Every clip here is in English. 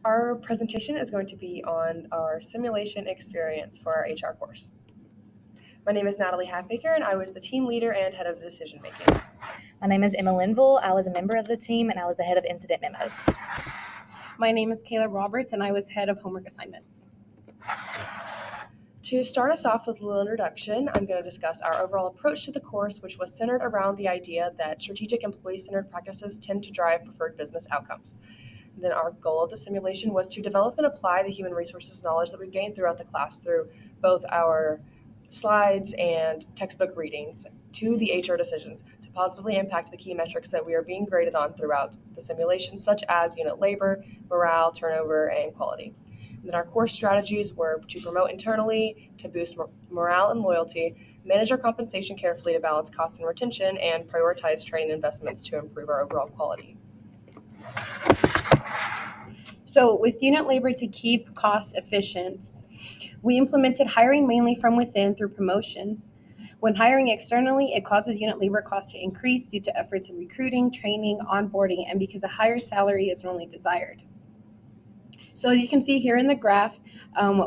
Our presentation is going to be on our simulation experience for our HR course. My name is Natalie Halfaker, and I was the team leader and head of decision making. My name is Emma Linville. I was a member of the team, and I was the head of incident memos. My name is Kayla Roberts, and I was head of homework assignments. To start us off with a little introduction, I'm going to discuss our overall approach to the course, which was centered around the idea that strategic employee-centered practices tend to drive preferred business outcomes. Then our goal of the simulation was to develop and apply the human resources knowledge that we gained throughout the class through both our slides and textbook readings to the HR decisions to positively impact the key metrics that we are being graded on throughout the simulation, such as unit labor, morale, turnover, and quality. And then our core strategies were to promote internally, to boost morale and loyalty, manage our compensation carefully to balance cost and retention, and prioritize training investments to improve our overall quality. So with unit labor to keep costs efficient, we implemented hiring mainly from within through promotions. When hiring externally, it causes unit labor costs to increase due to efforts in recruiting, training, onboarding, and because a higher salary is normally desired. So as you can see here in the graph,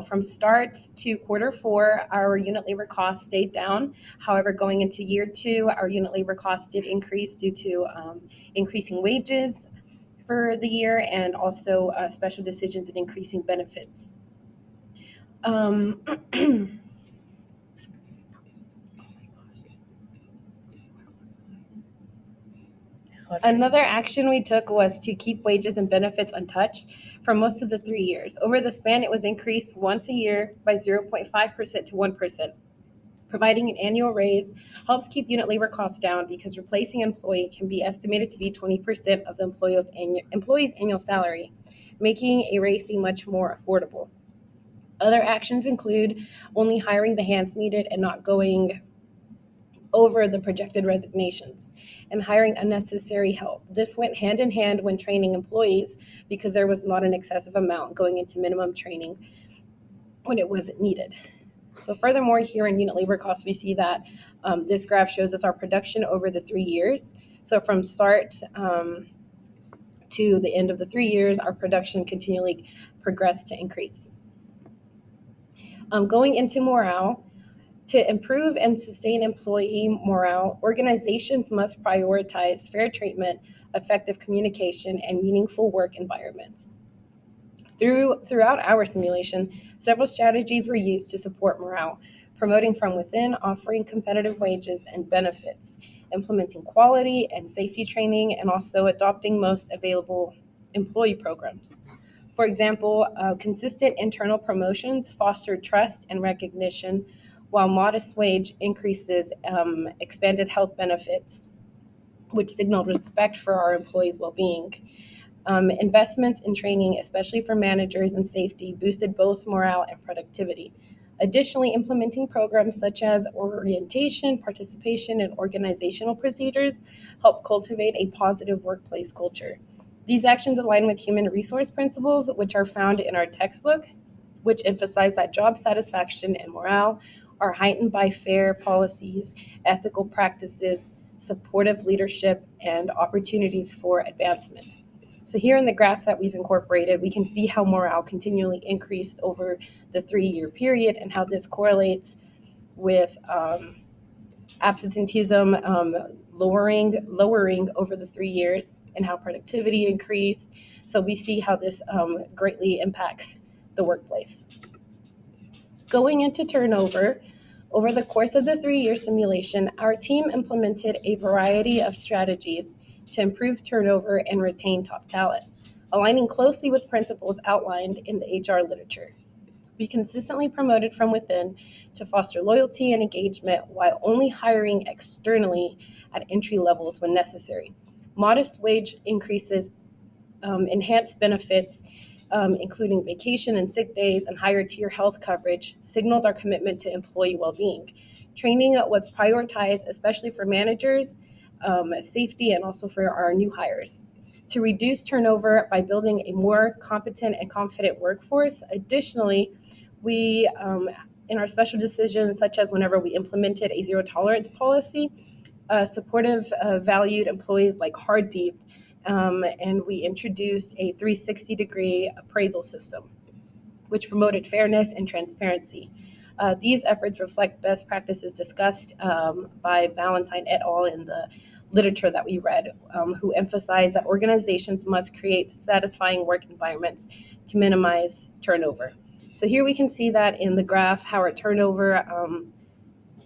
from start to quarter four, our unit labor costs stayed down. However, going into year two, our unit labor costs did increase due to increasing wages for the year and also special decisions and increasing benefits. Another action we took was to keep wages and benefits untouched for most of the 3 years. Over the span, it was increased once a year by 0.5% to 1%. Providing an annual raise helps keep unit labor costs down because replacing an employee can be estimated to be 20% of the employee's annual salary, making a raise seem much more affordable. Other actions include only hiring the hands needed and not going over the projected resignations, and hiring unnecessary help. This went hand in hand when training employees because there was not an excessive amount going into minimum training when it wasn't needed. So furthermore, here in unit labor costs, we see that this graph shows us our production over the 3 years. So from start to the end of the 3 years, our production continually progressed to increase. Going into morale, to improve and sustain employee morale, organizations must prioritize fair treatment, effective communication, and meaningful work environments. Throughout our simulation, several strategies were used to support morale, promoting from within, offering competitive wages and benefits, implementing quality and safety training, and also adopting most available employee programs. For example, consistent internal promotions fostered trust and recognition, while modest wage increases expanded health benefits, which signaled respect for our employees' well-being. Investments in training, especially for managers and safety, boosted both morale and productivity. Additionally, implementing programs such as orientation, participation, and organizational procedures help cultivate a positive workplace culture. These actions align with human resource principles, which are found in our textbook, which emphasize that job satisfaction and morale are heightened by fair policies, ethical practices, supportive leadership, and opportunities for advancement. So here in the graph that we've incorporated, we can see how morale continually increased over the 3-year period and how this correlates with absenteeism lowering over the 3 years and how productivity increased. So we see how this greatly impacts the workplace. Going into turnover, over the course of the 3-year simulation, our team implemented a variety of strategies to improve turnover and retain top talent, aligning closely with principles outlined in the HR literature. We consistently promoted from within to foster loyalty and engagement while only hiring externally at entry levels when necessary. Modest wage increases, enhanced benefits, including vacation and sick days and higher tier health coverage, signaled our commitment to employee well-being. Training was prioritized, especially for managers, safety, and also for our new hires. To reduce turnover by building a more competent and confident workforce. Additionally, we, in our special decisions, such as whenever we implemented a zero tolerance policy, supportive, valued employees like Harddeep and we introduced a 360-degree appraisal system, which promoted fairness and transparency. These efforts reflect best practices discussed by Valentine et al. In the literature that we read, who emphasize that organizations must create satisfying work environments to minimize turnover. So here we can see that in the graph how our turnover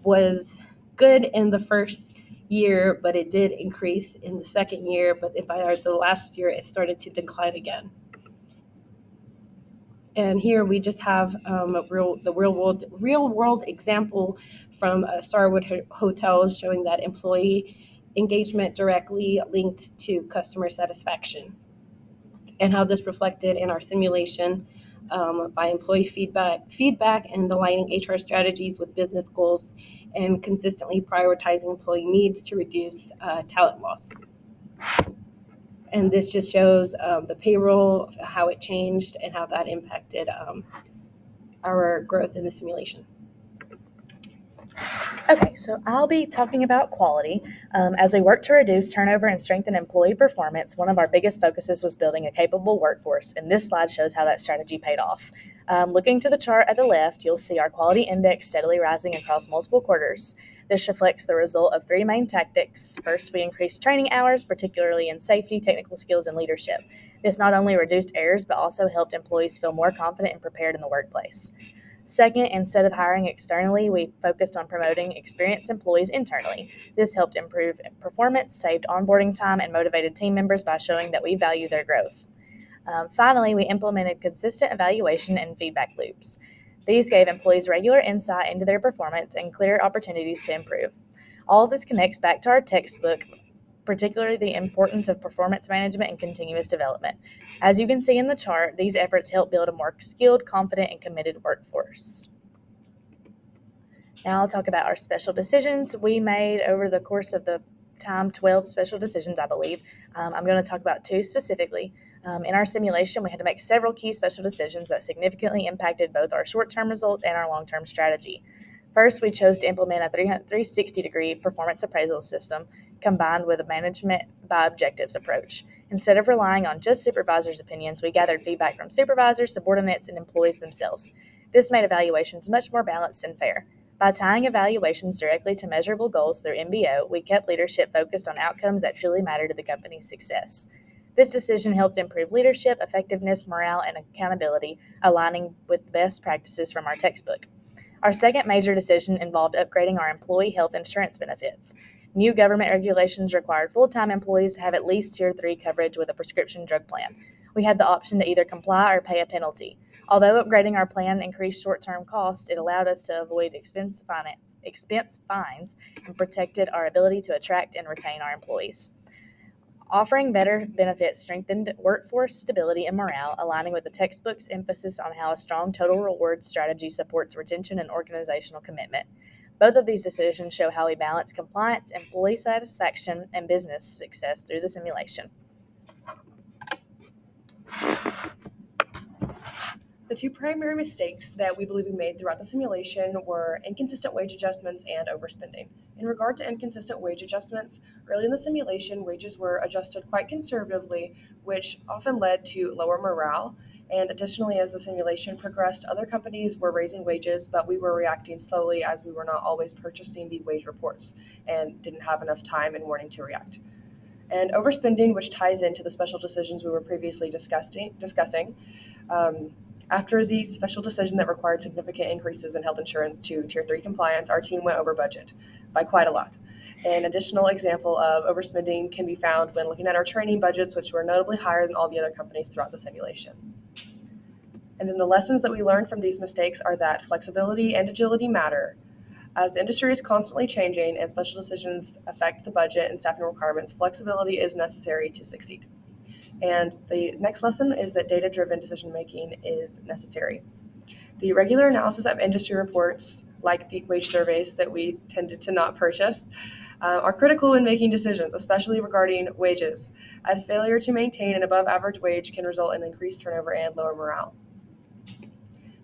was good in the first year, but it did increase in the second year, but by the last year it started to decline again. And here we just have the real world example from Starwood Hotels showing that employee engagement directly linked to customer satisfaction, and how this reflected in our simulation by employee feedback and aligning HR strategies with business goals and consistently prioritizing employee needs to reduce talent loss. And this just shows the payroll, how it changed, and how that impacted our growth in the simulation. Okay, so I'll be talking about quality. As we work to reduce turnover and strengthen employee performance, one of our biggest focuses was building a capable workforce, and this slide shows how that strategy paid off. Looking to the chart at the left, you'll see our quality index steadily rising across multiple quarters. This reflects the result of three main tactics. First, we increased training hours, particularly in safety, technical skills, and leadership. This not only reduced errors, but also helped employees feel more confident and prepared in the workplace. Second, instead of hiring externally, we focused on promoting experienced employees internally. This helped improve performance, saved onboarding time, and motivated team members by showing that we value their growth. Finally, we implemented consistent evaluation and feedback loops. These gave employees regular insight into their performance and clear opportunities to improve. All of this connects back to our textbook, particularly the importance of performance management and continuous development. As you can see in the chart, these efforts help build a more skilled, confident, and committed workforce. Now I'll talk about our special decisions. We made over the course of the time 12 special decisions, I believe. I'm going to talk about two specifically. In our simulation, we had to make several key special decisions that significantly impacted both our short-term results and our long-term strategy. First, we chose to implement a 360-degree performance appraisal system combined with a management by objectives approach. Instead of relying on just supervisors' opinions, we gathered feedback from supervisors, subordinates, and employees themselves. This made evaluations much more balanced and fair. By tying evaluations directly to measurable goals through MBO, we kept leadership focused on outcomes that truly matter to the company's success. This decision helped improve leadership, effectiveness, morale, and accountability, aligning with best practices from our textbook. Our second major decision involved upgrading our employee health insurance benefits. New government regulations required full-time employees to have at least Tier 3 coverage with a prescription drug plan. We had the option to either comply or pay a penalty. Although upgrading our plan increased short-term costs, it allowed us to avoid expense fines and protected our ability to attract and retain our employees. Offering better benefits strengthened workforce stability and morale, aligning with the textbook's emphasis on how a strong total rewards strategy supports retention and organizational commitment. Both of these decisions show how we balance compliance, employee satisfaction, and business success through the simulation. The two primary mistakes that we believe we made throughout the simulation were inconsistent wage adjustments and overspending. In regard to inconsistent wage adjustments, early in the simulation, wages were adjusted quite conservatively, which often led to lower morale. And additionally, as the simulation progressed, other companies were raising wages, but we were reacting slowly as we were not always purchasing the wage reports and didn't have enough time and warning to react. And overspending, which ties into the special decisions we were previously discussing, after the special decision that required significant increases in health insurance to Tier 3 compliance, our team went over budget by quite a lot. An additional example of overspending can be found when looking at our training budgets, which were notably higher than all the other companies throughout the simulation. And then the lessons that we learned from these mistakes are that flexibility and agility matter. As the industry is constantly changing and special decisions affect the budget and staffing requirements, flexibility is necessary to succeed. And the next lesson is that data-driven decision-making is necessary. The regular analysis of industry reports, like the wage surveys that we tended to not purchase, are critical when making decisions, especially regarding wages, as failure to maintain an above-average wage can result in increased turnover and lower morale.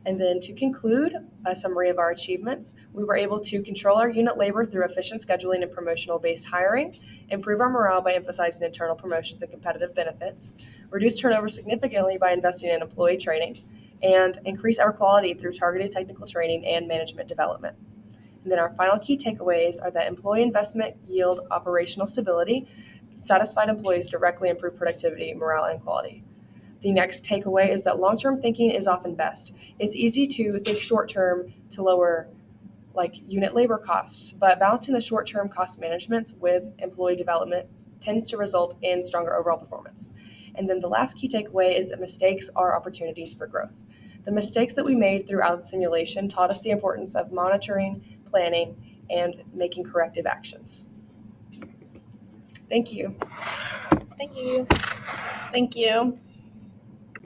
And then to conclude, a summary of our achievements. We were able to control our unit labor through efficient scheduling and promotional-based hiring, improve our morale by emphasizing internal promotions and competitive benefits, reduce turnover significantly by investing in employee training, and increase our quality through targeted technical training and management development. And then our final key takeaways are that employee investment yield operational stability, satisfied employees directly improve productivity, morale, and quality. The next takeaway is that long-term thinking is often best. It's easy to think short-term to lower unit labor costs, but balancing the short-term cost management with employee development tends to result in stronger overall performance. And then the last key takeaway is that mistakes are opportunities for growth. The mistakes that we made throughout the simulation taught us the importance of monitoring, planning, and making corrective actions. Thank you. Thank you. Thank you.